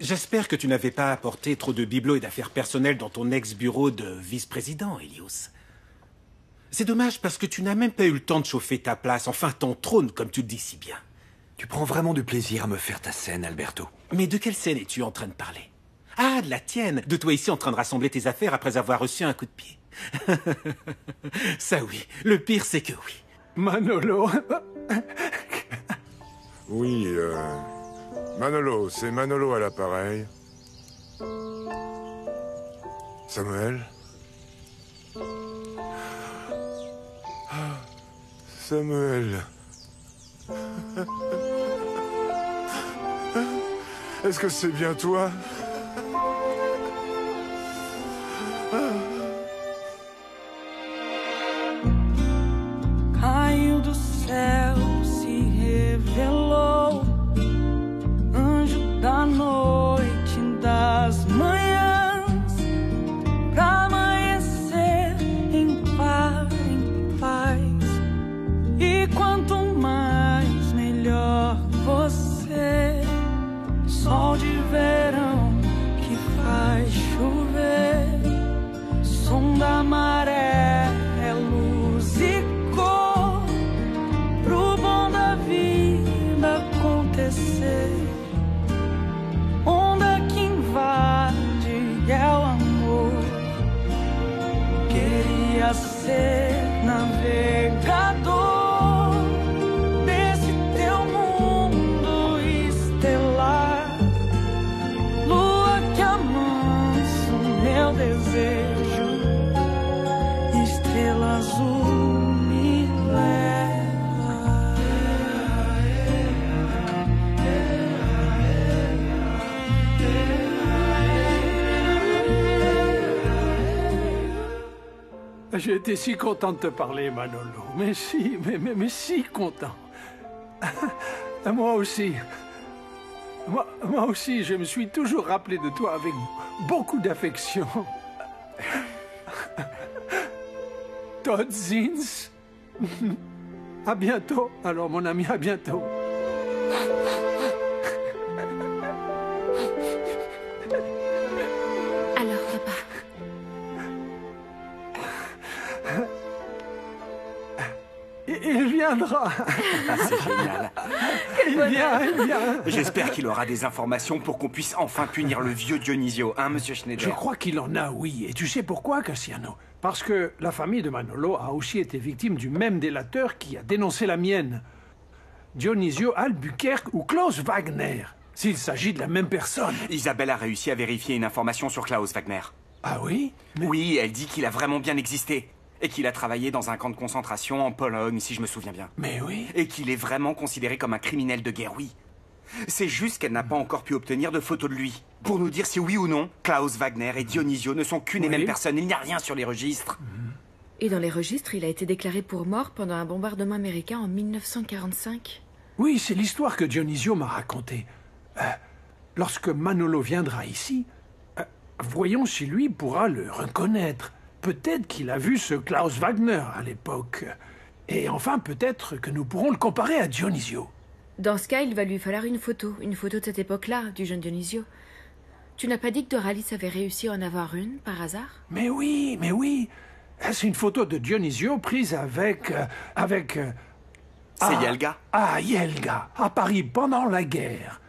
J'espère que tu n'avais pas apporté trop de bibelots et d'affaires personnelles dans ton ex-bureau de vice-président, Helios. C'est dommage parce que tu n'as même pas eu le temps de chauffer ta place, enfin ton trône, comme tu le dis si bien. Tu prends vraiment du plaisir à me faire ta scène, Alberto. Mais de quelle scène es-tu en train de parler? Ah, de la tienne, de toi ici en train de rassembler tes affaires après avoir reçu un coup de pied. Ça oui, le pire c'est que oui. Manolo. Oui, Manolo, c'est Manolo à l'appareil. Samuel? Samuel. Est-ce que c'est bien toi? Caiu do céu, se revelou, anjo da noite, das manhãs, pra amanhecer em paz. E quanto mais, melhor você. Sol de verão que faz chover, som da maré, é luz e cor, pro bom da vida acontecer. Onda que invade é o amor. Queria ser navegador desse teu mundo estelar, lua que amansa o meu desejo, estrela azul me leva. J'étais si content de te parler, Manolo. Mais si content. Moi aussi. Moi aussi, je me suis toujours rappelé de toi avec beaucoup d'affection. Todd Zins. À bientôt. Alors, mon ami, à bientôt. Alors, papa. Il viendra. C'est génial. Il vient. J'espère qu'il aura des informations pour qu'on puisse enfin punir le vieux Dionisio, hein, monsieur Schneider? Je crois qu'il en a, oui. Et tu sais pourquoi, Cassiano? Parce que la famille de Manolo a aussi été victime du même délateur qui a dénoncé la mienne. Dionisio Albuquerque ou Klaus Wagner, s'il s'agit de la même personne. Isabelle a réussi à vérifier une information sur Klaus Wagner. Ah oui? Oui, elle dit qu'il a vraiment bien existé. Et qu'il a travaillé dans un camp de concentration en Pologne, si je me souviens bien. Mais oui. Et qu'il est vraiment considéré comme un criminel de guerre, oui. C'est juste qu'elle n'a pas encore pu obtenir de photos de lui. Pour nous dire si oui ou non, Klaus Wagner et Dionisio ne sont qu'une et même personne. Il n'y a rien sur les registres. Et dans les registres, il a été déclaré pour mort pendant un bombardement américain en 1945. Oui, c'est l'histoire que Dionisio m'a racontée. Lorsque Manolo viendra ici, voyons si lui pourra le reconnaître. Peut-être qu'il a vu ce Klaus Wagner à l'époque. Et enfin, peut-être que nous pourrons le comparer à Dionisio. Dans ce cas, il va lui falloir une photo de cette époque-là, du jeune Dionisio. Tu n'as pas dit que Doralis avait réussi à en avoir une, par hasard? Mais oui. C'est une photo de Dionisio prise avec... C'est Yelga? Ah, Yelga, à Paris, pendant la guerre.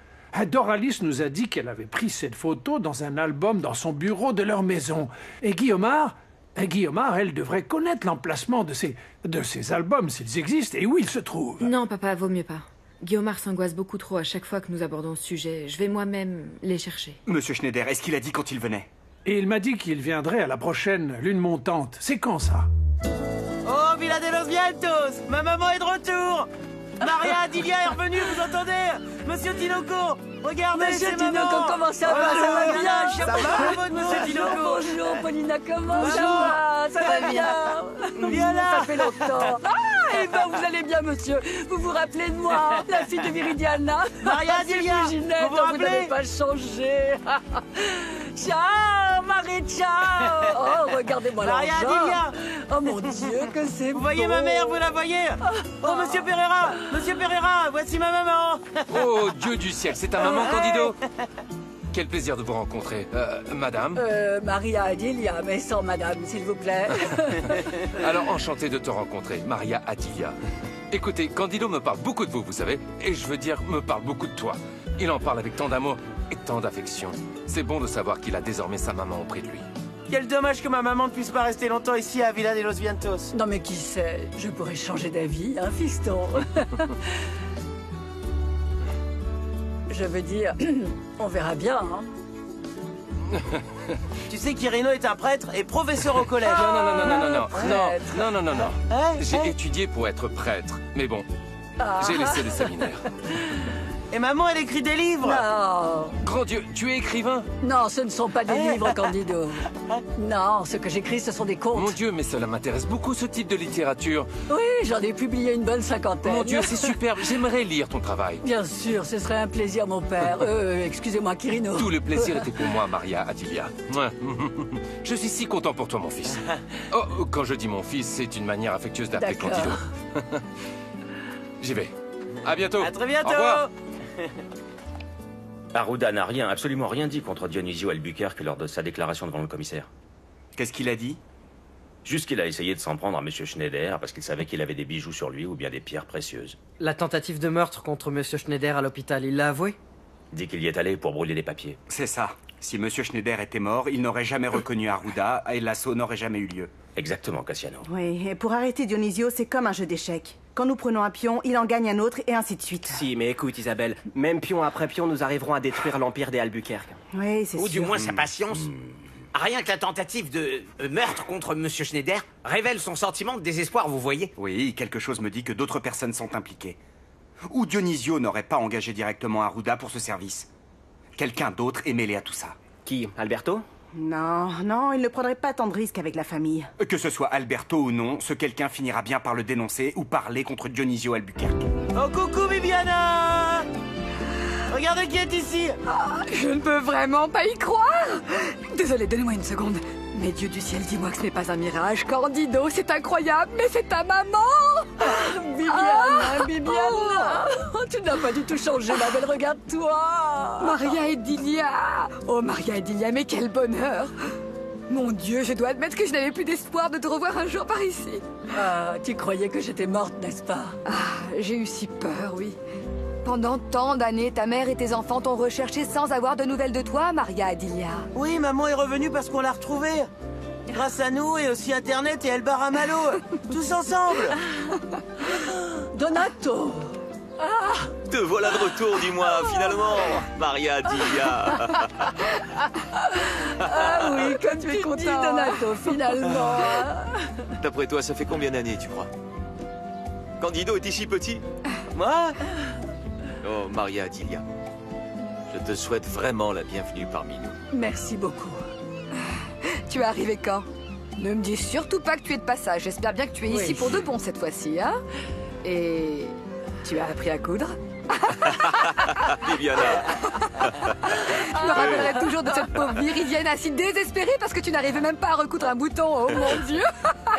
Doralis nous a dit qu'elle avait pris cette photo dans un album dans son bureau de leur maison. Et Guillaumard, elle devrait connaître l'emplacement de ces albums, s'ils existent, et où ils se trouvent. Non, papa, vaut mieux pas. Guillaumard s'angoisse beaucoup trop à chaque fois que nous abordons ce sujet. Je vais moi-même les chercher. Monsieur Schneider, est-ce qu'il a dit quand il venait? Et il m'a dit qu'il viendrait à la prochaine lune montante. C'est quand, ça? Oh, Villa de los Vientos! Ma maman est de retour! Maria Dilia est revenue, vous entendez? Monsieur Tinoco, regardez, Monsieur c'est maman! Tinoco, comment ça va? Ça va bien? Ça va, Monsieur Tinoco? Bonjour, Paulina, comment ça va? Ça va bien? Viens là! Ça fait longtemps. Ah, eh ben, vous allez bien, monsieur? Vous vous rappelez de moi, la fille de Viridiana? Maria Dilia! Ginette, vous n'avez pas changé. Ciao, Marie, ciao! Oh, regardez-moi Maria l'argent. Dilia! Oh mon Dieu, que c'est beau! Vous voyez ma mère, vous la voyez? Oh, Monsieur Pereira, voici ma maman! Oh, Dieu du ciel, c'est ta maman, Candido? quel plaisir de vous rencontrer. Madame Maria Adilia, mais sans madame, s'il vous plaît. Alors, enchanté de te rencontrer, Maria Adilia. Écoutez, Candido me parle beaucoup de vous, vous savez, et je veux dire, me parle beaucoup de toi. Il en parle avec tant d'amour et tant d'affection. C'est bon de savoir qu'il a désormais sa maman auprès de lui. Quel dommage que ma maman ne puisse pas rester longtemps ici à Villa de los Vientos. Non mais qui sait, je pourrais changer d'avis, hein, fiston. Je veux dire, on verra bien, hein. Tu sais qu'Irino est un prêtre et professeur au collège. Non. J'ai étudié pour être prêtre, mais bon, j'ai laissé le séminaire. Et maman, elle écrit des livres. Non. Grand Dieu, tu es écrivain? Non, ce ne sont pas des livres, Candido. Non, ce que j'écris, ce sont des contes. Mon Dieu, mais cela m'intéresse beaucoup, ce type de littérature. Oui, j'en ai publié une bonne 50aine. Mon Dieu, c'est superbe. J'aimerais lire ton travail. Bien sûr, ce serait un plaisir, mon père. Excusez-moi, Quirino. Tout le plaisir était pour moi, Maria Adilia. Ouais. Je suis si content pour toi, mon fils. Oh, quand je dis mon fils, c'est une manière affectueuse d'appeler Candido. J'y vais. À bientôt. À très bientôt. Au revoir. Arruda n'a rien, absolument rien dit contre Dionisio Albuquerque lors de sa déclaration devant le commissaire. Qu'est-ce qu'il a dit? Juste qu'il a essayé de s'en prendre à M. Schneider parce qu'il savait qu'il avait des bijoux sur lui ou bien des pierres précieuses. La tentative de meurtre contre M. Schneider à l'hôpital, il l'a avoué? Dit qu'il y est allé pour brûler des papiers. C'est ça. Si M. Schneider était mort, il n'aurait jamais reconnu Arruda et l'assaut n'aurait jamais eu lieu. Exactement, Cassiano. Oui, et pour arrêter Dionisio, c'est comme un jeu d'échecs. Quand nous prenons un pion, il en gagne un autre et ainsi de suite. Si, mais écoute Isabelle, même pion après pion, nous arriverons à détruire l'empire des Albuquerque. Oui, c'est sûr. Ou du moins sa patience. Rien que la tentative de meurtre contre M. Schneider révèle son sentiment de désespoir, vous voyez. Oui, quelque chose me dit que d'autres personnes sont impliquées. Ou Dionisio n'aurait pas engagé directement Arruda pour ce service. Quelqu'un d'autre est mêlé à tout ça. Qui? Alberto? Non, il ne prendrait pas tant de risques avec la famille. Que ce soit Alberto ou non, ce quelqu'un finira bien par le dénoncer ou parler contre Dionisio Albuquerque. Oh, coucou, Bibiana! Regardez qui est ici! Je ne peux vraiment pas y croire! Désolé, donnez-moi une seconde. Mais Dieu du ciel, dis-moi que ce n'est pas un mirage. Candido, c'est incroyable, mais c'est ta maman! Bibiana! Tu n'as pas du tout changé, ma belle, regarde-toi! Maria Edilia! Oh, Maria Edilia, mais quel bonheur! Mon Dieu, je dois admettre que je n'avais plus d'espoir de te revoir un jour par ici. Ah, tu croyais que j'étais morte, n'est-ce pas? Ah, j'ai eu si peur, oui. Pendant tant d'années, ta mère et tes enfants t'ont recherché sans avoir de nouvelles de toi, Maria Adilia. Oui, maman est revenue parce qu'on l'a retrouvée. Grâce à nous et aussi Internet et El Baramalo. Tous ensemble. Donato. Te voilà de retour, dis-moi, finalement, Maria Adilia. Ah oui, comme tu es content, Donato, finalement. D'après toi, ça fait combien d'années, tu crois? Candido est-il si petit? Moi? Oh, Maria Adilia, je te souhaite vraiment la bienvenue parmi nous. Merci beaucoup. Tu es arrivé quand? Ne me dis surtout pas que tu es de passage. J'espère bien que tu es ici pour de bon cette fois-ci, hein? Et tu as appris à coudre? Viviana. Je me rappellerai toujours de cette pauvre Viridienne assis désespérée parce que tu n'arrivais même pas à recoudre un bouton. Oh mon Dieu!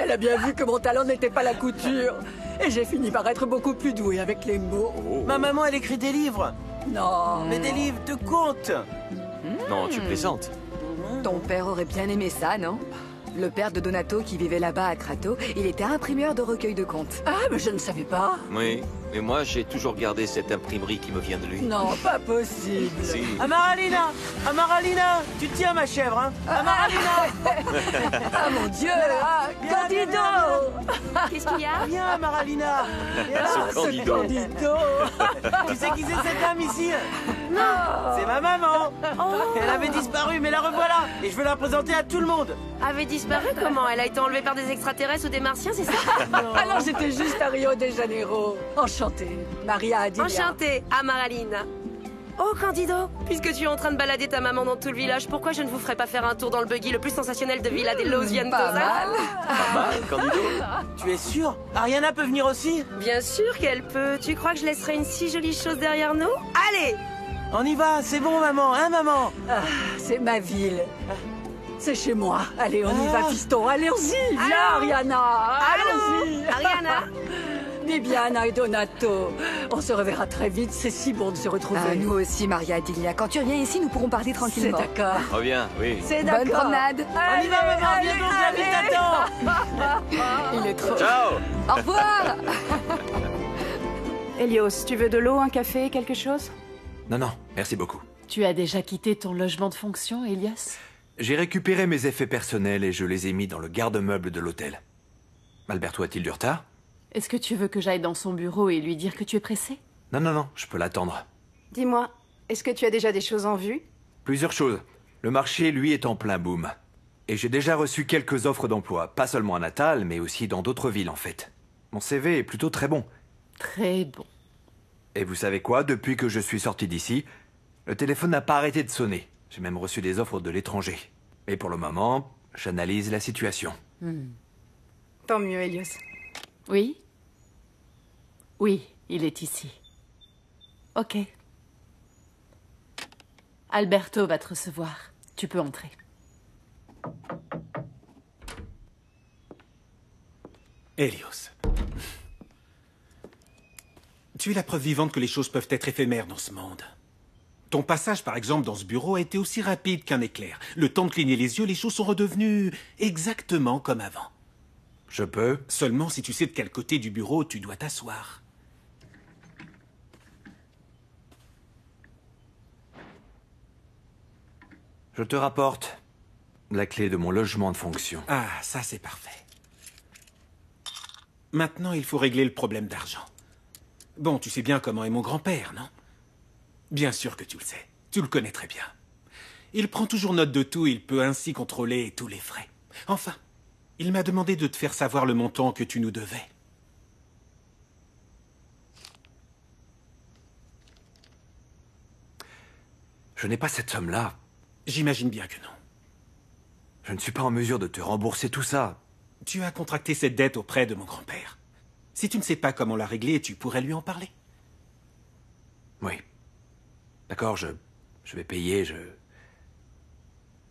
Elle a bien vu que mon talent n'était pas la couture. Et j'ai fini par être beaucoup plus douée avec les mots. Oh. Ma maman, elle écrit des livres. Non. Mais des livres de contes. Non, tu plaisantes. Ton père aurait bien aimé ça, non? Le père de Donato qui vivait là-bas à Crato, il était imprimeur de recueils de contes. Ah, mais je ne savais pas. Oui, mais moi j'ai toujours gardé cette imprimerie qui me vient de lui. Non, pas possible. Si. Amaralina! Amaralina! Tu tiens ma chèvre, hein? Amaralina! Ah mon Dieu! Candido! Qu'est-ce qu'il y a? Viens, Amaralina! Ce Candido. Tu sais qui c'est cette dame ici? Non! C'est ma maman! Oh. Elle avait disparu, mais la revoilà! Et je veux la présenter à tout le monde! Avait disparu comment? Elle a été enlevée par des extraterrestres ou des martiens, c'est ça? Alors j'étais juste à Rio de Janeiro. Enchantée, Maria Adilia. Enchantée, Amaralina. Oh, Candido, puisque tu es en train de balader ta maman dans tout le village, pourquoi je ne vous ferais pas faire un tour dans le buggy le plus sensationnel de Villa de los Vientos? Pas mal. Pas mal, Candido. Tu es sûr? Ariana peut venir aussi? Bien sûr qu'elle peut. Tu crois que je laisserai une si jolie chose derrière nous? Allez! On y va, c'est bon, maman, hein, maman? Ah, c'est ma ville. C'est chez moi. Allez, on y va, fiston. Allons-y, viens, Ariana. Allons-y. Ariana. est bien, Anna et Donato. On se reverra très vite, c'est si bon de se retrouver. Ah, nous aussi, Maria et Dilia. Quand tu reviens ici, nous pourrons parler tranquillement. C'est d'accord. Reviens, oui. C'est d'accord. Bonne promenade. On y va, maman, viens donc, Il est trop... Ciao. Au revoir. Helios, tu veux de l'eau, un café, quelque chose? Non, non, merci beaucoup. Tu as déjà quitté ton logement de fonction, Elias? J'ai récupéré mes effets personnels et je les ai mis dans le garde-meuble de l'hôtel. Alberto a-t-il du retard? Est-ce que tu veux que j'aille dans son bureau et lui dire que tu es pressé? Non, non, non, je peux l'attendre. Dis-moi, est-ce que tu as déjà des choses en vue? Plusieurs choses. Le marché, lui, est en plein boom. Et j'ai déjà reçu quelques offres d'emploi, pas seulement à Natal, mais aussi dans d'autres villes, en fait. Mon CV est plutôt très bon. Très bon. Et vous savez quoi? Depuis que je suis sorti d'ici, le téléphone n'a pas arrêté de sonner. J'ai même reçu des offres de l'étranger. Mais pour le moment, j'analyse la situation. Tant mieux, Helios. Oui? Oui, il est ici. Ok. Alberto va te recevoir. Tu peux entrer. Helios. Tu es la preuve vivante que les choses peuvent être éphémères dans ce monde. Ton passage, par exemple, dans ce bureau a été aussi rapide qu'un éclair. Le temps de cligner les yeux, les choses sont redevenues exactement comme avant. Je peux? Seulement si tu sais de quel côté du bureau tu dois t'asseoir. Je te rapporte la clé de mon logement de fonction. Ah, ça c'est parfait. Maintenant, il faut régler le problème d'argent. Bon, tu sais bien comment est mon grand-père, non? Bien sûr que tu le sais. Tu le connais très bien. Il prend toujours note de tout, il peut ainsi contrôler tous les frais. Enfin, il m'a demandé de te faire savoir le montant que tu nous devais. Je n'ai pas cette somme-là. J'imagine bien que non. Je ne suis pas en mesure de te rembourser tout ça. Tu as contracté cette dette auprès de mon grand-père. Si tu ne sais pas comment la régler, tu pourrais lui en parler. Oui. D'accord, je vais payer,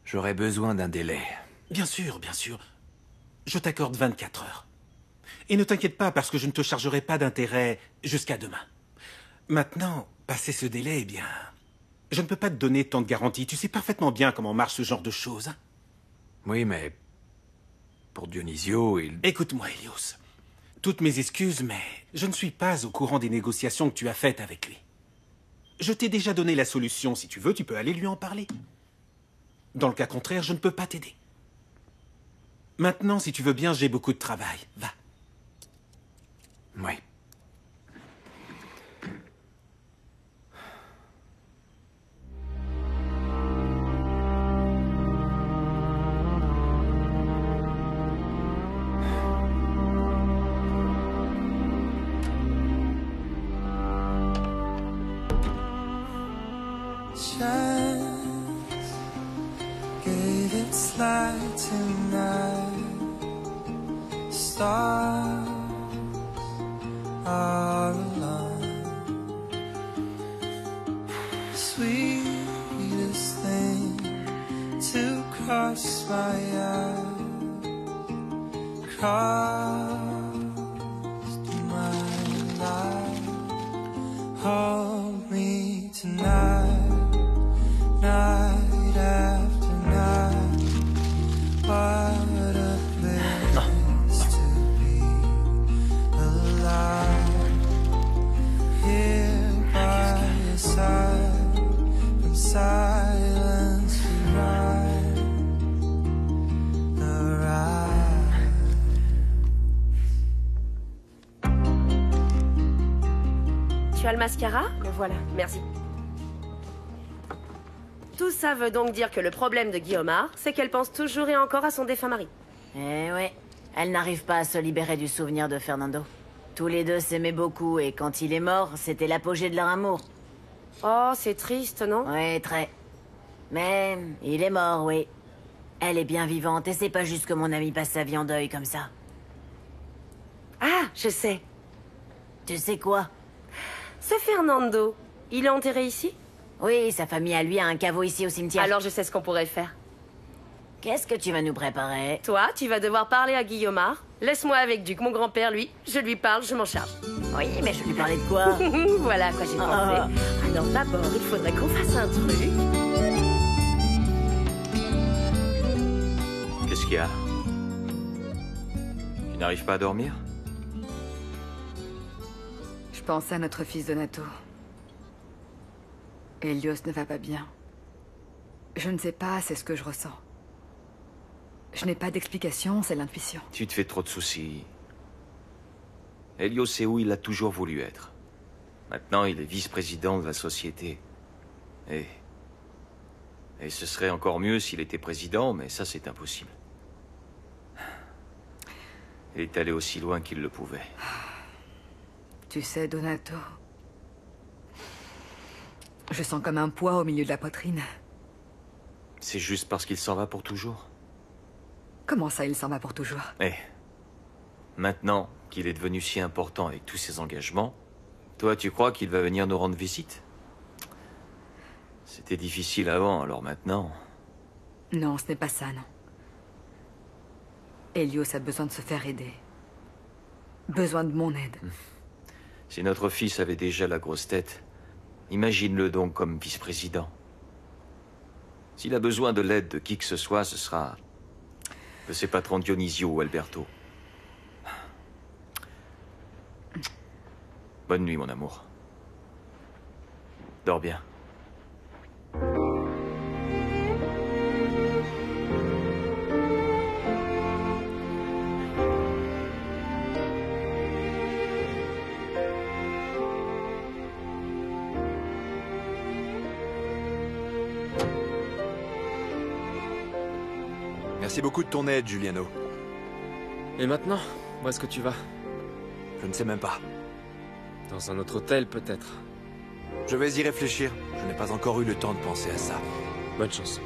j'aurai besoin d'un délai. Bien sûr, bien sûr. Je t'accorde 24 heures. Et ne t'inquiète pas, parce que je ne te chargerai pas d'intérêt jusqu'à demain. Maintenant, passé ce délai, eh bien... Je ne peux pas te donner tant de garanties. Tu sais parfaitement bien comment marche ce genre de choses. Oui, mais... Pour Dionisio, il... Écoute-moi, Helios. Toutes mes excuses, mais je ne suis pas au courant des négociations que tu as faites avec lui. Je t'ai déjà donné la solution. Si tu veux, tu peux aller lui en parler. Dans le cas contraire, je ne peux pas t'aider. Maintenant, si tu veux bien, j'ai beaucoup de travail. Va. Oui. Chance gave its light tonight. Stars are aligned. Sweetest thing to cross my eyes, crossed my life. Hold me tonight. Night after night, what a place to be alive. Here by your side, from silence to rise. Tu as le mascara? Le voilà. Merci. Tout ça veut donc dire que le problème de Guillaumard, c'est qu'elle pense toujours et encore à son défunt mari. Eh ouais, elle n'arrive pas à se libérer du souvenir de Fernando. Tous les deux s'aimaient beaucoup et quand il est mort, c'était l'apogée de leur amour. Oh, c'est triste, non? Oui, très. Mais il est mort, oui. Elle est bien vivante et c'est pas juste que mon ami passe sa vie en deuil comme ça. Ah, je sais. Tu sais quoi? Ce Fernando, il est enterré ici? Oui, sa famille à lui a un caveau ici au cimetière. Alors je sais ce qu'on pourrait faire. Qu'est-ce que tu vas nous préparer? Toi, tu vas devoir parler à Guillaumard Laisse-moi avec Duc, mon grand-père, lui. Je lui parle, je m'en charge. Oui, mais je lui parlais de quoi? Voilà à quoi j'ai pensé. Alors d'abord, il faudrait qu'on fasse un truc. Qu'est-ce qu'il y a? Tu n'arrives pas à dormir? Je pense à notre fils Donato. Helios ne va pas bien. Je ne sais pas, c'est ce que je ressens. Je n'ai pas d'explication, c'est l'intuition. Tu te fais trop de soucis. Helios est où il a toujours voulu être. Maintenant, il est vice-président de la société. Et ce serait encore mieux s'il était président, mais ça, c'est impossible. Il est allé aussi loin qu'il le pouvait. Tu sais, Donato, je sens comme un poids au milieu de la poitrine. C'est juste parce qu'il s'en va pour toujours. Comment ça, il s'en va pour toujours? Eh, maintenant qu'il est devenu si important avec tous ses engagements, toi, tu crois qu'il va venir nous rendre visite? C'était difficile avant, alors maintenant... Non, ce n'est pas ça, non. Helios a besoin de se faire aider. Besoin de mon aide. Si notre fils avait déjà la grosse tête, imagine-le donc comme vice-président. S'il a besoin de l'aide de qui que ce soit, ce sera de ses patrons Dionisio ou Alberto. Bonne nuit, mon amour. Dors bien. Merci beaucoup de ton aide, Giuliano. Et maintenant, où est-ce que tu vas? Je ne sais même pas. Dans un autre hôtel, peut-être. Je vais y réfléchir. Je n'ai pas encore eu le temps de penser à ça. Bonne chance.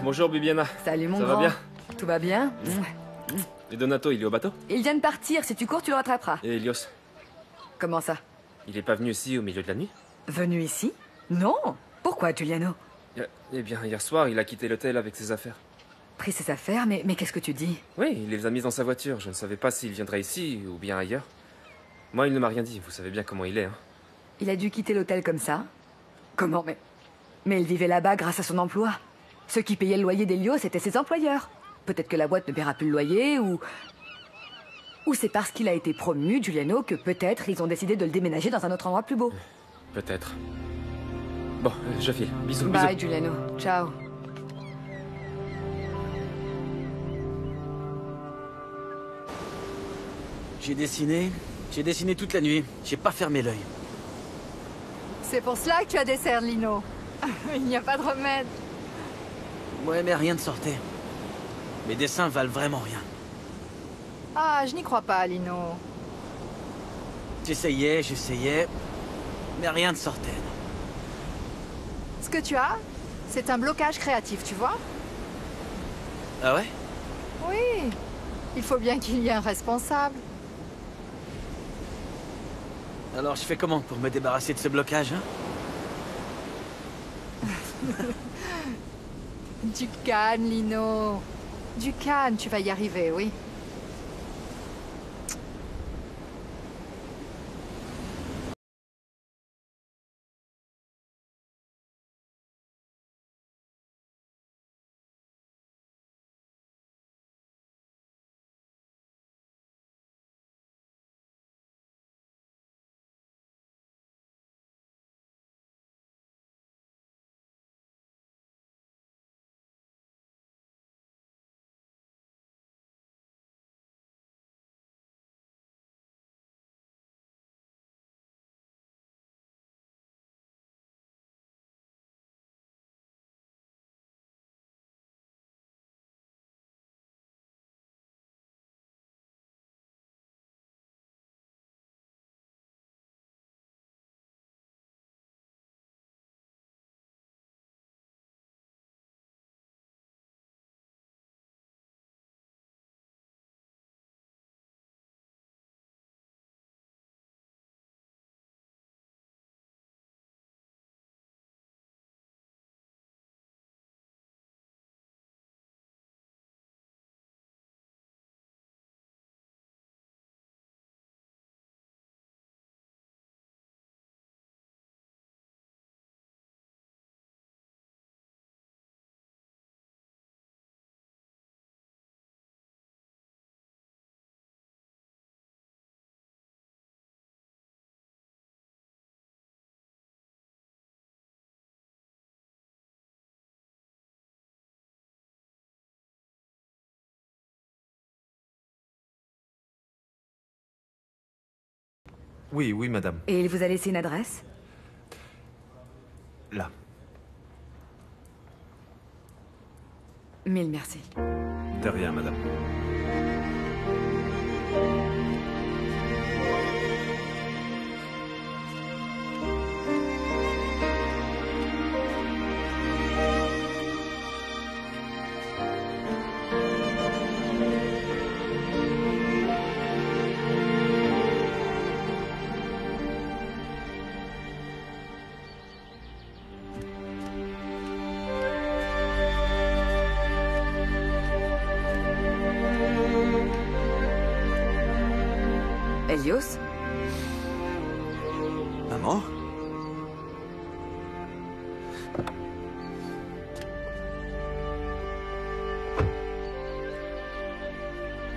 Bonjour Bibiana. Salut mon Ça grand. va bien? Tout va bien? Et Donato, il est au bateau? Il vient de partir, si tu cours, tu le rattraperas. Et Helios? Comment ça? Il est pas venu ici au milieu de la nuit? Venu ici? Non. Pourquoi, Giuliano? Eh bien, hier soir, il a quitté l'hôtel avec ses affaires. Pris ses affaires, mais qu'est-ce que tu dis? Oui, il les a mises dans sa voiture. Je ne savais pas s'il viendrait ici ou bien ailleurs. Moi, il ne m'a rien dit. Vous savez bien comment il est, hein. Il a dû quitter l'hôtel comme ça? Comment? Mais il vivait là-bas grâce à son emploi. Ceux qui payaient le loyer d'Helios, c'était ses employeurs. Peut-être que la boîte ne paiera plus le loyer, ou c'est parce qu'il a été promu, Giuliano, que peut-être ils ont décidé de le déménager dans un autre endroit plus beau. Peut-être. Bon, je file. Bisous, Bye, bisous. Giuliano. Ciao. J'ai dessiné toute la nuit. J'ai pas fermé l'œil. C'est pour cela que tu as des cernes, Lino. Il n'y a pas de remède. Ouais, mais rien ne sortait. Mes dessins valent vraiment rien. Ah, je n'y crois pas, Lino. J'essayais, mais rien ne sortait. Ce que tu as, c'est un blocage créatif, tu vois? Ah ouais? Oui. Il faut bien qu'il y ait un responsable. Alors je fais comment pour me débarrasser de ce blocage, hein? Du calme, Lino. Du calme, tu vas y arriver, oui. Oui, oui, madame. Et il vous a laissé une adresse? Là. Mille merci. De rien, madame. Helios? Maman?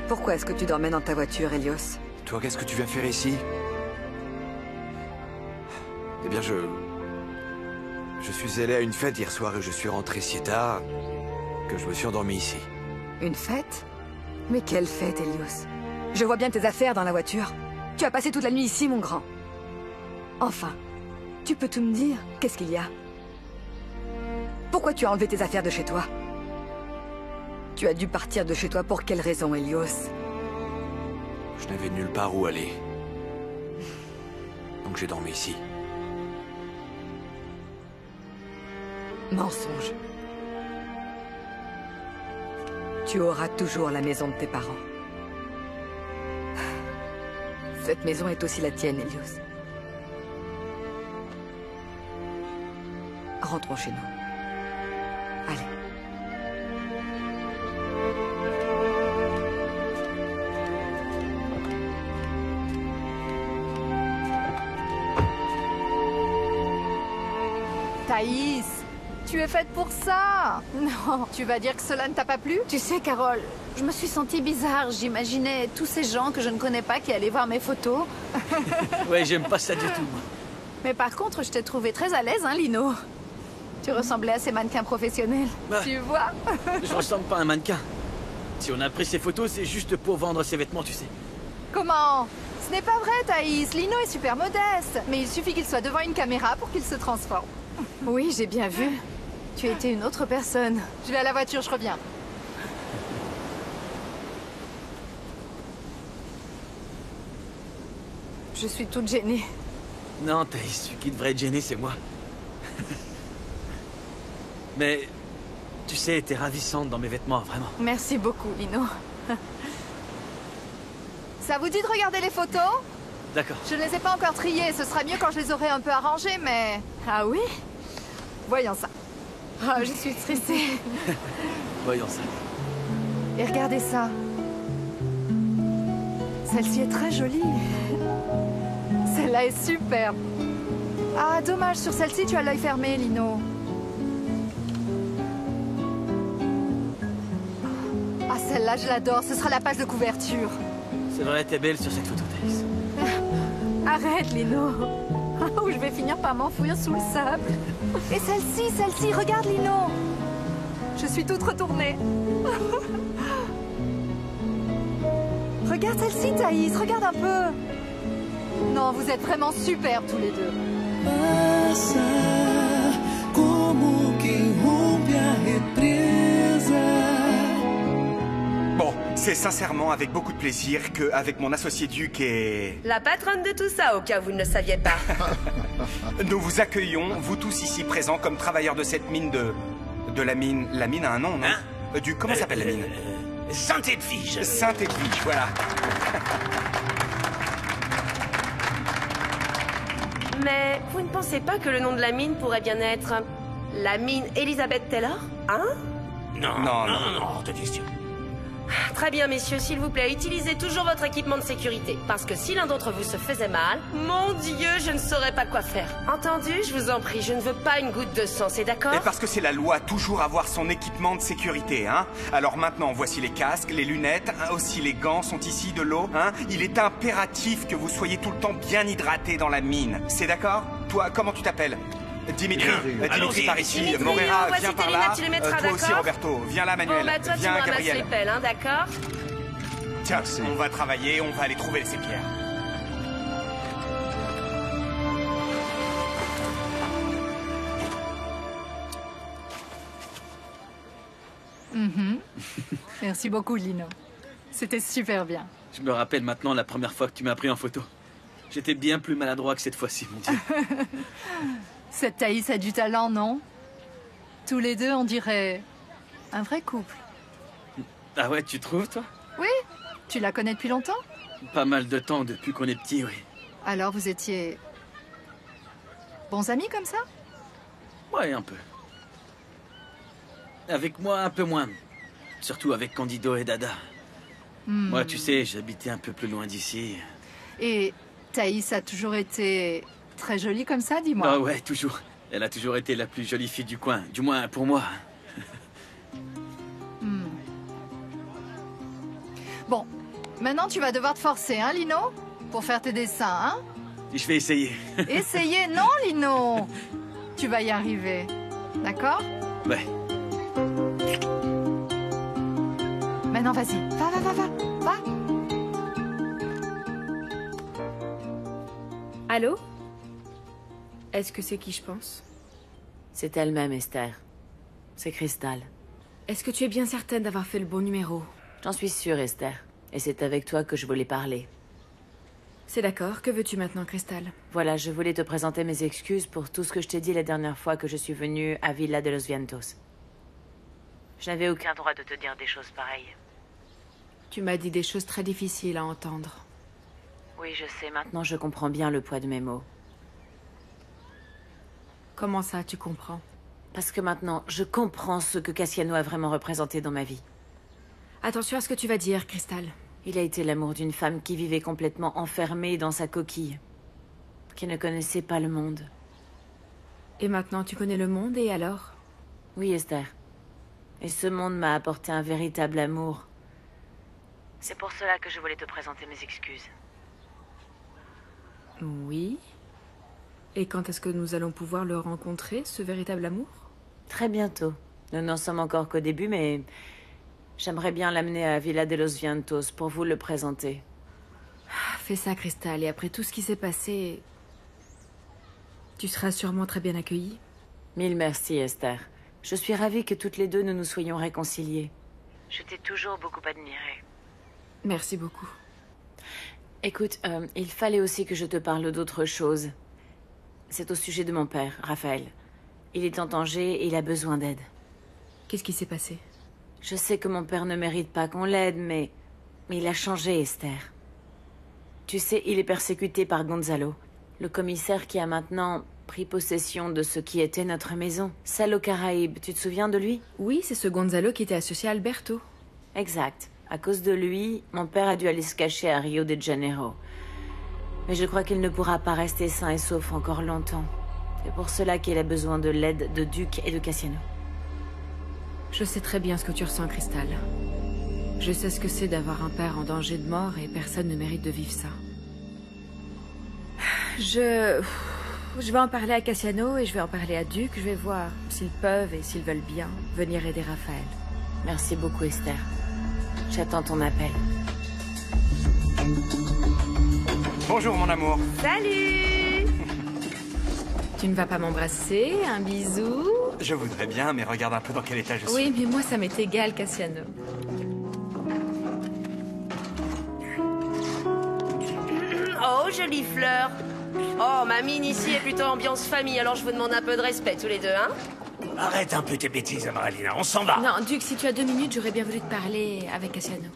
Pourquoi est-ce que tu dormais dans ta voiture, Helios? Toi, qu'est-ce que tu viens faire ici? Eh bien, je suis allé à une fête hier soir et je suis rentré si tard que je me suis endormi ici. Une fête? Mais quelle fête, Helios? Je vois bien tes affaires dans la voiture. Tu as passé toute la nuit ici, mon grand. Enfin, tu peux tout me dire? Qu'est-ce qu'il y a? Pourquoi tu as enlevé tes affaires de chez toi? Tu as dû partir de chez toi pour quelle raison, Helios? Je n'avais nulle part où aller. Donc j'ai dormi ici. Mensonge. Tu auras toujours la maison de tes parents. Cette maison est aussi la tienne, Helios. Rentrons chez nous. Allez. Thaïs, tu es faite pour ça. Non, tu vas dire que cela ne t'a pas plu? Tu sais, Carole, je me suis sentie bizarre. J'imaginais tous ces gens que je ne connais pas qui allaient voir mes photos. Ouais, j'aime pas ça du tout, moi. Mais par contre, je t'ai trouvé très à l'aise, hein, Lino? Tu ressemblais à ces mannequins professionnels. Bah, tu vois? Je ressemble pas à un mannequin. Si on a pris ces photos, c'est juste pour vendre ses vêtements, tu sais. Comment? Ce n'est pas vrai, Thaïs. Lino est super modeste. Mais il suffit qu'il soit devant une caméra pour qu'il se transforme. Oui, j'ai bien vu. Tu étais une autre personne. Je vais à la voiture, je reviens. Je suis toute gênée. Non, Thaïs, celui qui devrait être gêné, c'est moi. Mais, tu sais, t'es ravissante dans mes vêtements, vraiment. Merci beaucoup, Lino. Ça vous dit de regarder les photos? D'accord. Je ne les ai pas encore triées. Ce sera mieux quand je les aurai un peu arrangées, mais... Ah oui? Voyons ça. Ah, je suis stressée. Voyons ça. Et regardez ça. Celle-ci est très jolie. Celle-là est superbe. Ah, dommage, sur celle-ci, tu as l'œil fermé, Lino. Ah, celle-là, je l'adore. Ce sera la page de couverture. C'est vrai, t'es belle sur cette photo, Thaïs. Arrête, Lino. Ou je vais finir par m'enfouir sous le sable. Et celle-ci, regarde, Lino. Je suis toute retournée. Regarde celle-ci, Thaïs, regarde un peu. Non, vous êtes vraiment superbes tous les deux. Bon, c'est sincèrement avec beaucoup de plaisir qu'avec mon associé Duc et... La patronne de tout ça, au cas où vous ne le saviez pas. Nous vous accueillons, vous tous ici présents, comme travailleurs de cette mine de la mine... La mine a un nom, non? Duc, comment s'appelle la mine? Saint-Edwige. Saint-Edwige, voilà. Mais vous ne pensez pas que le nom de la mine pourrait bien être... la mine Elizabeth Taylor? Hein? Non, hors de question. Très bien, messieurs, s'il vous plaît, utilisez toujours votre équipement de sécurité. Parce que si l'un d'entre vous se faisait mal, mon Dieu, je ne saurais pas quoi faire. Entendu? Je vous en prie, je ne veux pas une goutte de sang, c'est d'accord? Et parce que c'est la loi, toujours avoir son équipement de sécurité, hein. Alors maintenant, voici les casques, les lunettes, aussi les gants sont ici, de l'eau, hein. Il est impératif que vous soyez tout le temps bien hydraté dans la mine. C'est d'accord? Toi, comment tu t'appelles? Dimitri, Dimitri par ici, Dimitri, Morera, voici viens tes par là. lunettes, tu les mettras, toi aussi, d'accord? Roberto, viens là, Manuel. Bon, bah toi, tu viens, me ramasses Gabriel. les pelles, hein, d'accord? Tiens, on va travailler, on va aller trouver ces pierres. Merci beaucoup, Lino. C'était super bien. Je me rappelle maintenant la première fois que tu m'as pris en photo. J'étais bien plus maladroit que cette fois-ci, mon Dieu. Cette Thaïs a du talent, non? Tous les deux, on dirait un vrai couple. Ah ouais, tu trouves, toi? Oui? Tu la connais depuis longtemps? Pas mal de temps depuis qu'on est petit, oui. Alors vous étiez... bons amis comme ça? Ouais, un peu. Avec moi, un peu moins. Surtout avec Candido et Dada. Moi, tu sais, j'habitais un peu plus loin d'ici. Et Thaïs a toujours été très jolie comme ça, dis-moi? Ah ouais, toujours. Elle a toujours été la plus jolie fille du coin. Du moins, pour moi. Bon, maintenant tu vas devoir te forcer, hein, Lino? Pour faire tes dessins, hein? Je vais essayer. Essayer? Non, Lino! Tu vas y arriver. D'accord? Ouais. Maintenant, vas-y. Va. Allô? Est-ce que c'est qui je pense? C'est elle-même, Esther. C'est Crystal. Est-ce que tu es bien certaine d'avoir fait le bon numéro? J'en suis sûre, Esther. Et c'est avec toi que je voulais parler. C'est d'accord. Que veux-tu maintenant, Crystal? Voilà, je voulais te présenter mes excuses pour tout ce que je t'ai dit la dernière fois que je suis venue à Villa de los Vientos. Je n'avais aucun droit de te dire des choses pareilles. Tu m'as dit des choses très difficiles à entendre. Oui, je sais. Maintenant, je comprends bien le poids de mes mots. Comment ça, tu comprends? Parce que maintenant, je comprends ce que Cassiano a vraiment représenté dans ma vie. Attention à ce que tu vas dire, Crystal. Il a été l'amour d'une femme qui vivait complètement enfermée dans sa coquille, qui ne connaissait pas le monde. Et maintenant, tu connais le monde, et alors? Oui, Esther. Et ce monde m'a apporté un véritable amour. C'est pour cela que je voulais te présenter mes excuses. Oui. Et quand est-ce que nous allons pouvoir le rencontrer, ce véritable amour? Très bientôt. Nous n'en sommes encore qu'au début, mais j'aimerais bien l'amener à Villa de los Vientos pour vous le présenter. Fais ça, Crystal, et après tout ce qui s'est passé, tu seras sûrement très bien accueillie. Mille merci, Esther. Je suis ravie que toutes les deux nous nous soyons réconciliées. Je t'ai toujours beaucoup admirée. Merci beaucoup. Écoute, il fallait aussi que je te parle d'autre chose. C'est au sujet de mon père, Raphaël. Il est en danger et il a besoin d'aide. Qu'est-ce qui s'est passé? Je sais que mon père ne mérite pas qu'on l'aide, mais il a changé, Esther. Tu sais, il est persécuté par Gonzalo, le commissaire qui a maintenant pris possession de ce qui était notre maison. Celle aux Caraïbes, tu te souviens de lui? Oui, c'est ce Gonzalo qui était associé à Alberto. Exact. À cause de lui, mon père a dû aller se cacher à Rio de Janeiro. Mais je crois qu'il ne pourra pas rester sain et sauf encore longtemps. C'est pour cela qu'il a besoin de l'aide de Duke et de Cassiano. Je sais très bien ce que tu ressens, Crystal. Je sais ce que c'est d'avoir un père en danger de mort et personne ne mérite de vivre ça. Je vais en parler à Cassiano et je vais en parler à Duke. Je vais voir s'ils peuvent et s'ils veulent bien venir aider Raphaël. Merci beaucoup, Esther. J'attends ton appel. Bonjour, mon amour. Salut! Tu ne vas pas m'embrasser? Un bisou? Je voudrais bien, mais regarde un peu dans quel état je suis. Oui, mais moi, ça m'est égal, Cassiano. Oh, jolie fleur. Oh, ma mine ici est plutôt ambiance famille, alors je vous demande un peu de respect tous les deux, hein? Arrête un peu tes bêtises, Amaralina, on s'en va. Non, Duke, si tu as 2 minutes, j'aurais bien voulu te parler avec Cassiano.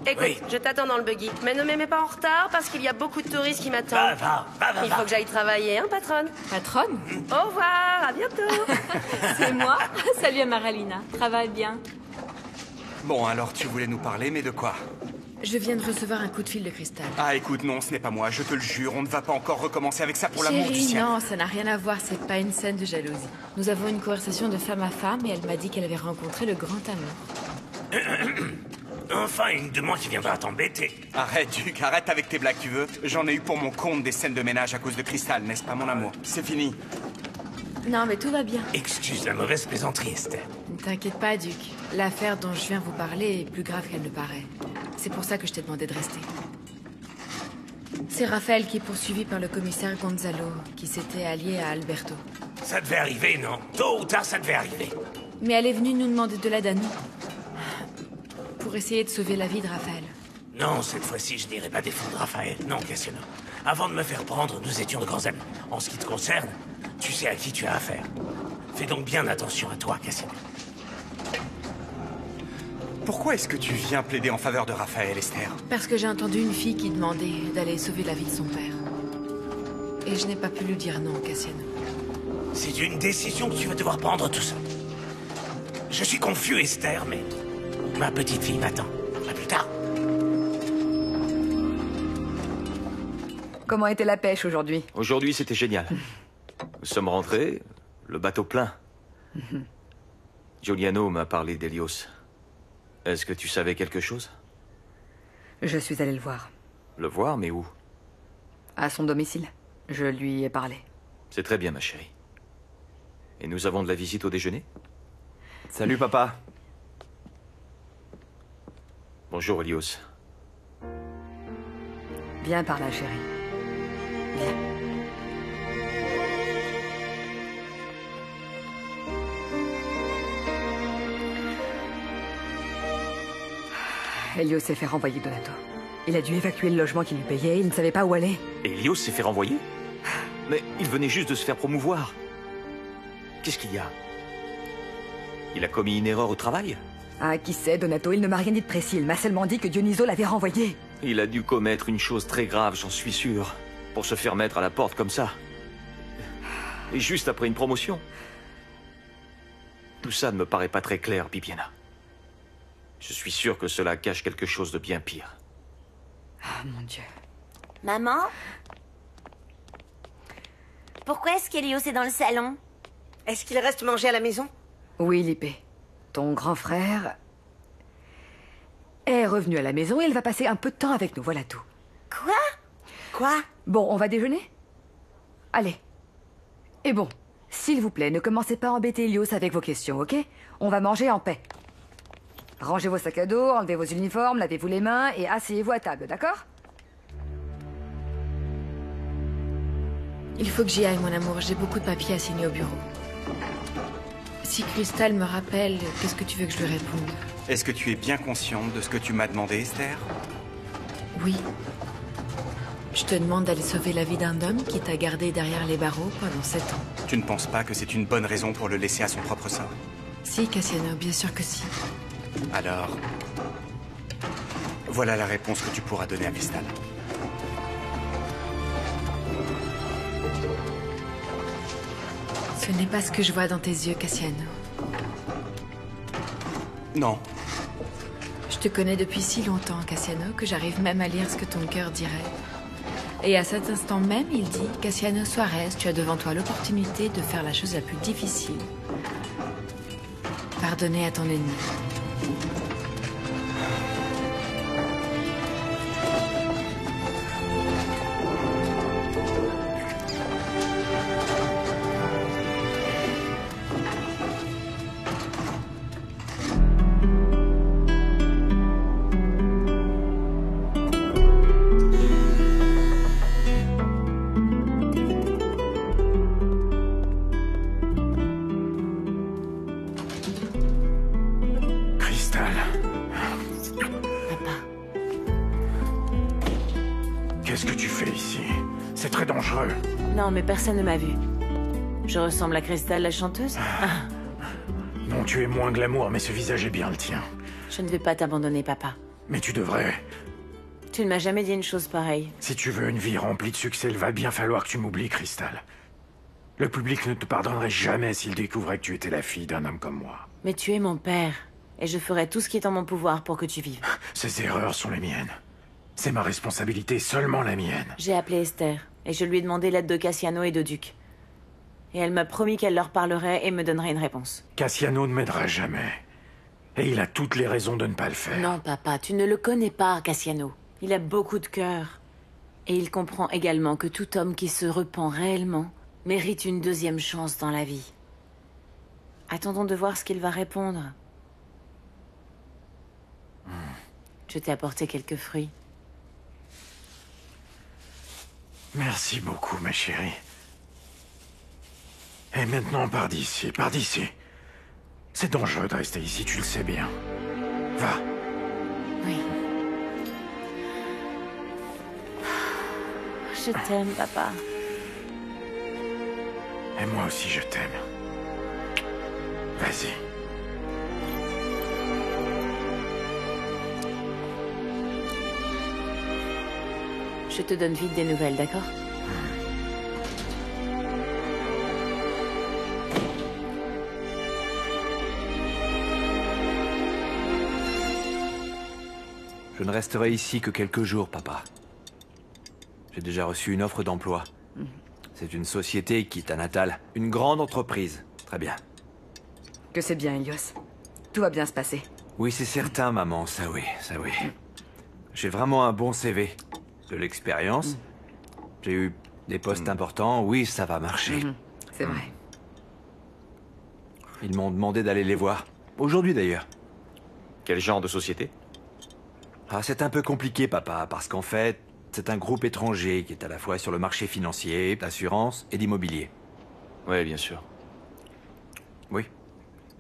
Écoute, oui. Je t'attends dans le buggy. Mais ne m'aimez pas en retard parce qu'il y a beaucoup de touristes qui m'attendent. Va. Il faut que j'aille travailler, hein, patronne? Patronne? Au revoir, à bientôt. C'est moi. Salut, Amaralina. Travaille bien. Bon, alors tu voulais nous parler, mais de quoi? Je viens de recevoir un coup de fil de Crystal. Ah, écoute, non, ce n'est pas moi, je te le jure, on ne va pas encore recommencer avec ça pour l'amour du ciel. Non, ça n'a rien à voir, c'est pas une scène de jalousie. Nous avons une conversation de femme à femme et elle m'a dit qu'elle avait rencontré le grand amour. Enfin, une demande qui viendra t'embêter. Arrête, Duke, arrête avec tes blagues, tu veux? J'en ai eu pour mon compte des scènes de ménage à cause de Crystal, n'est-ce pas, mon amour? C'est fini. Non, mais tout va bien. Excuse la mauvaise plaisanterie, Esther. Ne t'inquiète pas, Duke. L'affaire dont je viens vous parler est plus grave qu'elle ne paraît. C'est pour ça que je t'ai demandé de rester. C'est Raphaël qui est poursuivi par le commissaire Gonzalo, qui s'était allié à Alberto. Ça devait arriver, non? Tôt ou tard, ça devait arriver. Mais elle est venue nous demander de l'aide à nous. pour essayer de sauver la vie de Raphaël. Non, cette fois-ci, je n'irai pas défendre Raphaël. Non, Cassiano. Avant de me faire prendre, nous étions de grands amis. En ce qui te concerne, tu sais à qui tu as affaire. Fais donc bien attention à toi, Cassiano. Pourquoi est-ce que tu viens plaider en faveur de Raphaël, Esther? Parce que j'ai entendu une fille qui demandait d'aller sauver la vie de son père. Et je n'ai pas pu lui dire non, Cassiano. C'est une décision que tu vas devoir prendre tout seul. Je suis confus, Esther, mais ma petite fille m'attend. À plus tard. Comment était la pêche aujourd'hui? Aujourd'hui, c'était génial. Nous sommes rentrés, le bateau plein. Giuliano m'a parlé d'Hélios. Est-ce que tu savais quelque chose? Je suis allée le voir. Le voir, mais où? À son domicile. Je lui ai parlé. C'est très bien, ma chérie. Et nous avons de la visite au déjeuner? Salut, papa. Bonjour, Hélios. Viens par là, chérie. Viens. Hélios s'est fait renvoyer Donato. Il a dû évacuer le logement qui lui payait, il ne savait pas où aller. Hélios s'est fait renvoyer? Mais il venait juste de se faire promouvoir. Qu'est-ce qu'il y a? Il a commis une erreur au travail? Ah, qui sait, Donato, il ne m'a rien dit de précis. Il m'a seulement dit que Dioniso l'avait renvoyé. Il a dû commettre une chose très grave, j'en suis sûr, pour se faire mettre à la porte comme ça. Et juste après une promotion. Tout ça ne me paraît pas très clair, Bibiana. Je suis sûr que cela cache quelque chose de bien pire. Ah, mon Dieu. Maman? Pourquoi est-ce qu'Hélios est dans le salon? Est-ce qu'il reste manger à la maison? Oui, Lippé. Ton grand frère est revenu à la maison et il va passer un peu de temps avec nous, voilà tout. Quoi? Quoi? Bon, on va déjeuner? Allez. Et bon, s'il vous plaît, ne commencez pas à embêter Hélios avec vos questions, ok? On va manger en paix. Rangez vos sacs à dos, enlevez vos uniformes, lavez-vous les mains et asseyez-vous à table, d'accord? Il faut que j'y aille, mon amour. J'ai beaucoup de papiers à signer au bureau. Si Cristal me rappelle, qu'est-ce que tu veux que je lui réponde? Est-ce que tu es bien consciente de ce que tu m'as demandé, Esther? Oui. Je te demande d'aller sauver la vie d'un homme qui t'a gardé derrière les barreaux pendant 7 ans. Tu ne penses pas que c'est une bonne raison pour le laisser à son propre sort? Si, Cassiano, bien sûr que si. Alors, voilà la réponse que tu pourras donner à Cristal. Ce n'est pas ce que je vois dans tes yeux, Cassiano. Non. Je te connais depuis si longtemps, Cassiano, que j'arrive même à lire ce que ton cœur dirait. Et à cet instant même, il dit, Cassiano Suarez, tu as devant toi l'opportunité de faire la chose la plus difficile. Pardonner à ton ennemi. Qu'est-ce que tu fais ici? C'est très dangereux. Non, mais personne ne m'a vu. Je ressemble à Cristal, la chanteuse? Non, tu es moins glamour, mais ce visage est bien le tien. Je ne vais pas t'abandonner, papa. Mais tu devrais. Tu ne m'as jamais dit une chose pareille. Si tu veux une vie remplie de succès, il va bien falloir que tu m'oublies, Cristal. Le public ne te pardonnerait jamais s'il découvrait que tu étais la fille d'un homme comme moi. Mais tu es mon père. Et je ferai tout ce qui est en mon pouvoir pour que tu vives. Ces erreurs sont les miennes. C'est ma responsabilité, seulement la mienne. J'ai appelé Esther, et je lui ai demandé l'aide de Cassiano et de Duc. Et elle m'a promis qu'elle leur parlerait et me donnerait une réponse. Cassiano ne m'aidera jamais. Et il a toutes les raisons de ne pas le faire. Non, papa, tu ne le connais pas, Cassiano. Il a beaucoup de cœur. Et il comprend également que tout homme qui se repent réellement mérite une deuxième chance dans la vie. Attendons de voir ce qu'il va répondre. Je t'ai apporté quelques fruits. Merci beaucoup, ma chérie. Et maintenant, pars d'ici, pars d'ici. C'est dangereux de rester ici, tu le sais bien. Va. Je t'aime, papa. Et moi aussi, je t'aime. Vas-y. Je te donne vite des nouvelles, d'accord? Je ne resterai ici que quelques jours, papa. J'ai déjà reçu une offre d'emploi. C'est une société qui est à Natal. Une grande entreprise. Très bien. Que c'est bien, Helios. Tout va bien se passer. Oui, c'est certain, maman. Ça oui, ça oui. J'ai vraiment un bon CV. De l'expérience. J'ai eu des postes importants. Oui, ça va marcher. C'est vrai. Ils m'ont demandé d'aller les voir. Aujourd'hui, d'ailleurs. Quel genre de société? Ah, c'est un peu compliqué, papa, parce qu'en fait, c'est un groupe étranger qui est à la fois sur le marché financier, d'assurance et d'immobilier. Oui, bien sûr. Oui.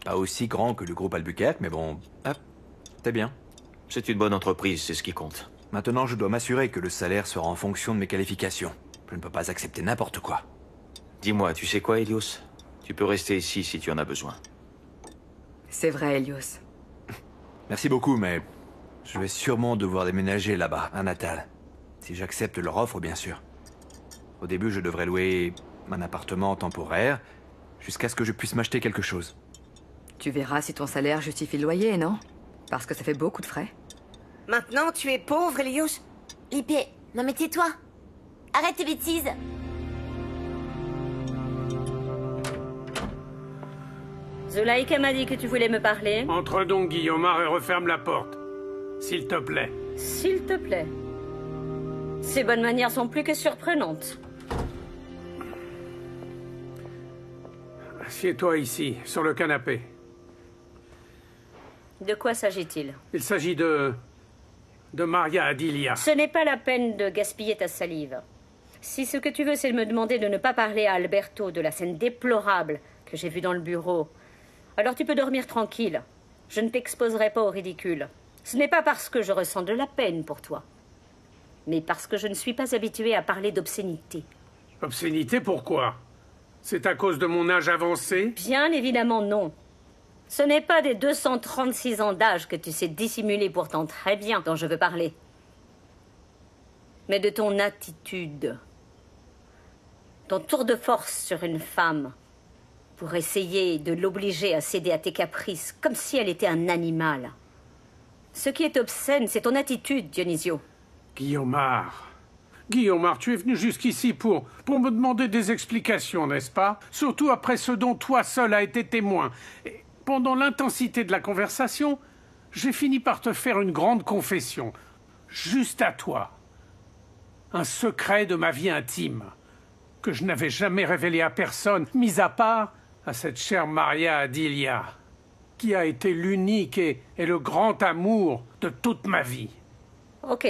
Pas aussi grand que le groupe Albuquerque, mais bon, hop, c'est bien. C'est une bonne entreprise, c'est ce qui compte. Maintenant, je dois m'assurer que le salaire sera en fonction de mes qualifications. Je ne peux pas accepter n'importe quoi. Dis-moi, tu sais quoi, Helios? Tu peux rester ici si tu en as besoin. C'est vrai, Helios. Merci beaucoup, mais je vais sûrement devoir déménager là-bas, à Natal. Si j'accepte leur offre, bien sûr. Au début, je devrais louer un appartement temporaire, jusqu'à ce que je puisse m'acheter quelque chose. Tu verras si ton salaire justifie le loyer, non? Parce que ça fait beaucoup de frais. Maintenant, tu es pauvre, Helios? Lippé, non mais tais-toi. Arrête tes bêtises. Zulaïka m'a dit que tu voulais me parler. Entre donc, Guillaumard, et referme la porte. S'il te plaît. S'il te plaît. Ces bonnes manières sont plus que surprenantes. Assieds-toi ici, sur le canapé. De quoi s'agit-il? Il s'agit de Maria Adilia. Ce n'est pas la peine de gaspiller ta salive. Si ce que tu veux, c'est me demander de ne pas parler à Alberto de la scène déplorable que j'ai vue dans le bureau, alors tu peux dormir tranquille. Je ne t'exposerai pas au ridicule. Ce n'est pas parce que je ressens de la peine pour toi, mais parce que je ne suis pas habituée à parler d'obscénité. Obscénité, pourquoi? C'est à cause de mon âge avancé? Bien évidemment non. Ce n'est pas des 236 ans d'âge que tu sais dissimuler pourtant très bien dont je veux parler, mais de ton attitude. Ton tour de force sur une femme pour essayer de l'obliger à céder à tes caprices comme si elle était un animal. Ce qui est obscène, c'est ton attitude, Dionisio. Guillaumard. Guillaumard, tu es venu jusqu'ici pour me demander des explications, n'est-ce pas? Surtout après ce dont toi seul as été témoin. Et pendant l'intensité de la conversation, j'ai fini par te faire une grande confession. Juste à toi. Un secret de ma vie intime, que je n'avais jamais révélé à personne, mis à part à cette chère Maria Adilia, qui a été l'unique et le grand amour de toute ma vie. Ok.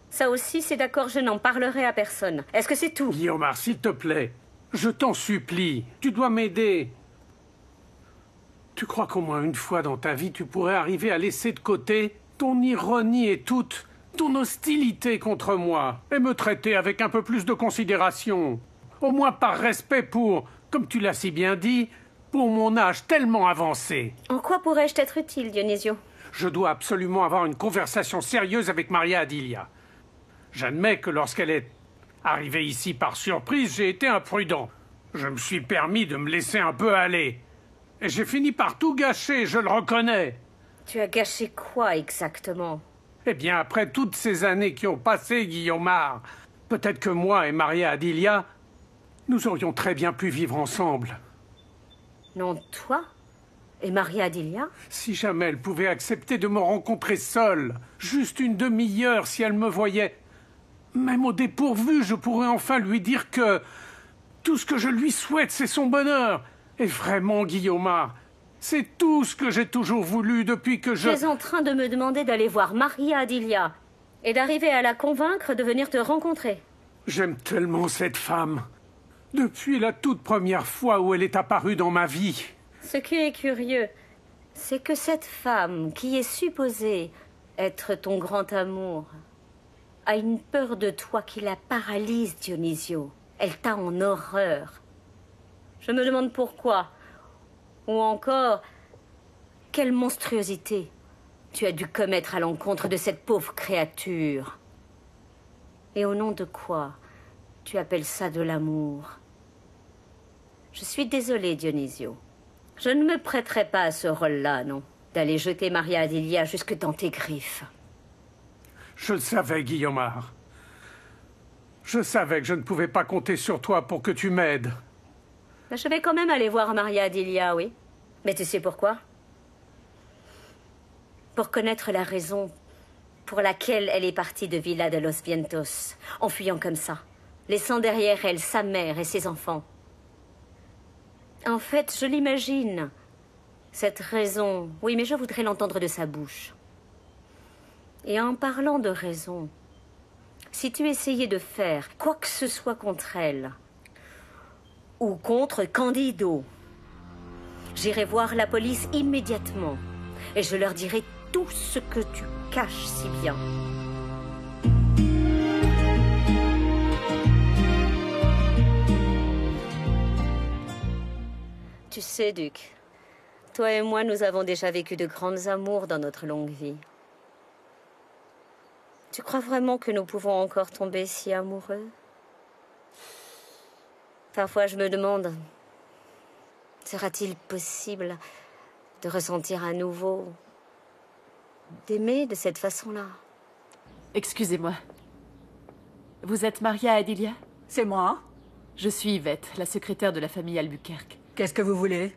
Ça aussi, c'est d'accord, je n'en parlerai à personne. Est-ce que c'est tout? Guillaumard, s'il te plaît, je t'en supplie, tu dois m'aider. Tu crois qu'au moins une fois dans ta vie, tu pourrais arriver à laisser de côté ton ironie et toute ton hostilité contre moi, et me traiter avec un peu plus de considération, au moins par respect pour, comme tu l'as si bien dit, pour mon âge tellement avancé. En quoi pourrais-je t'être utile, Dionisio? Je dois absolument avoir une conversation sérieuse avec Maria Adilia. J'admets que lorsqu'elle est arrivée ici par surprise, j'ai été imprudent. Je me suis permis de me laisser un peu aller. Et j'ai fini par tout gâcher, je le reconnais. Tu as gâché quoi exactement? Eh bien, après toutes ces années qui ont passé, Guillaumard, peut-être que moi et Maria Adilia, nous aurions très bien pu vivre ensemble. Non, toi et Maria Adilia? Si jamais elle pouvait accepter de me rencontrer seule, juste une demi-heure si elle me voyait, même au dépourvu, je pourrais enfin lui dire que tout ce que je lui souhaite, c'est son bonheur. Et vraiment, Guillaumard, c'est tout ce que j'ai toujours voulu depuis que je... Tu es en train de me demander d'aller voir Maria Adilia et d'arriver à la convaincre de venir te rencontrer. J'aime tellement cette femme. Depuis la toute première fois où elle est apparue dans ma vie. Ce qui est curieux, c'est que cette femme qui est supposée être ton grand amour a une peur de toi qui la paralyse, Dionisio. Elle t'a en horreur. Je me demande pourquoi. Ou encore, quelle monstruosité tu as dû commettre à l'encontre de cette pauvre créature. Et au nom de quoi tu appelles ça de l'amour? Je suis désolée, Dionisio. Je ne me prêterai pas à ce rôle-là, non. D'aller jeter Maria Adelia jusque dans tes griffes. Je le savais, Guillaumard. Je savais que je ne pouvais pas compter sur toi pour que tu m'aides. Je vais quand même aller voir Maria Adelia, oui. Mais tu sais pourquoi? Pour connaître la raison pour laquelle elle est partie de Villa de los Vientos, en fuyant comme ça, laissant derrière elle sa mère et ses enfants. En fait, je l'imagine. Cette raison, oui, mais je voudrais l'entendre de sa bouche. Et en parlant de raison, si tu essayais de faire quoi que ce soit contre elle, ou contre Candido, j'irai voir la police immédiatement, et je leur dirai tout ce que tu caches si bien. Tu sais, Duc, toi et moi, nous avons déjà vécu de grands amours dans notre longue vie. Tu crois vraiment que nous pouvons encore tomber si amoureux? Parfois, je me demande, sera-t-il possible de ressentir à nouveau, d'aimer de cette façon-là? Excusez-moi. Vous êtes Maria Adelia? C'est moi. Je suis Yvette, la secrétaire de la famille Albuquerque. Qu'est-ce que vous voulez?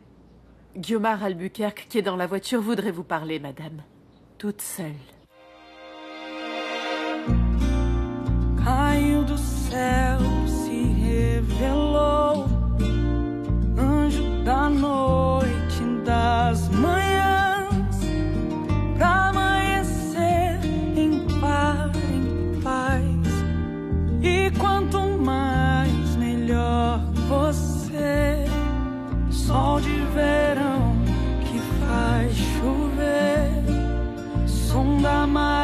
Guillaumard Albuquerque, qui est dans la voiture, voudrait vous parler, madame. Toute seule. Caiu do céu, se revelou, anjo da noite, das manhãs, pra amanhecer em paz. E quanto mais, melhor você, sol de verão que faz chover, som da mar.